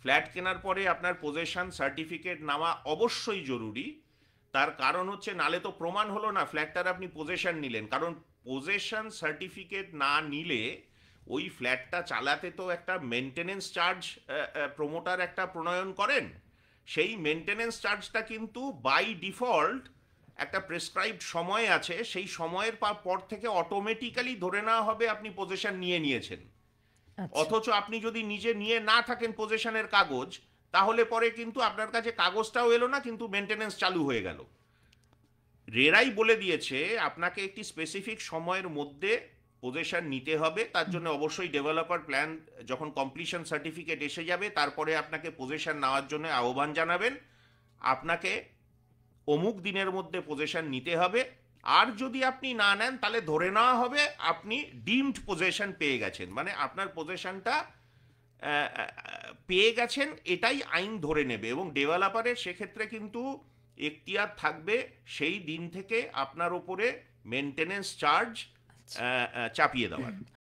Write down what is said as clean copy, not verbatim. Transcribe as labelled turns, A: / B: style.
A: Flat কেনার পরে আপনার পজেশন সার্টিফিকেট নেওয়া অবশ্যই জরুরি। তার কারণ হচ্ছে, নালে তো প্রমাণ হলো না ফ্ল্যাটটার আপনি পজেশন নিলেন। কারণ পজেশন সার্টিফিকেট না নিলে ওই ফ্ল্যাটটা চালাতে তো একটা মেনটেনেন্স চার্জ প্রমোটার একটা প্রণয়ন করেন। সেই মেনটেনেন্স চার্জটা কিন্তু বাই ডিফল্ট একটা প্রেসক্রাইবড সময় আছে, সেই সময়ের পর থেকে অটোমেটিক্যালি ধরে নেওয়া হবে আপনি পজেশন নিয়ে নিয়েছেন।
B: আচ্ছা।
A: অথচ আপনি যদি নিজে নিয়ে না থাকেন পজেশনের কাগজ, তাহলে পরে কিন্তু আপনার কাছে কাগজটাও এলো না, কিন্তু মেনটেনেন্স চালু হয়ে গেল। রেরাই বলে দিয়েছে আপনাকে একটি স্পেসিফিক সময়ের মধ্যে পজেশন নিতে হবে। তার
B: হুম।
A: জন্য অবশ্যই ডেভেলপার প্ল্যান, যখন কমপ্লিশন সার্টিফিকেট এসে যাবে তারপরে আপনাকে পজেশন নেওয়ার জন্য আহ্বান জানাবেন। আপনাকে অমুক দিনের মধ্যে পজেশন নিতে হবে। আর যদি আপনি না নেন তাহলে ধরে নেওয়া হবে আপনি ডিমড পজেশন পেয়ে গেছেন, মানে আপনার পজেশনটা পেয়ে গেছেন, এটাই আইন ধরে নেবে। এবং ডেভেলপারের সেক্ষেত্রে কিন্তু এখতিয়ার থাকবে সেই দিন থেকে আপনার ওপরে মেনটেনেন্স চার্জ
B: আচ্ছা।
A: চাপিয়ে দেওয়ার।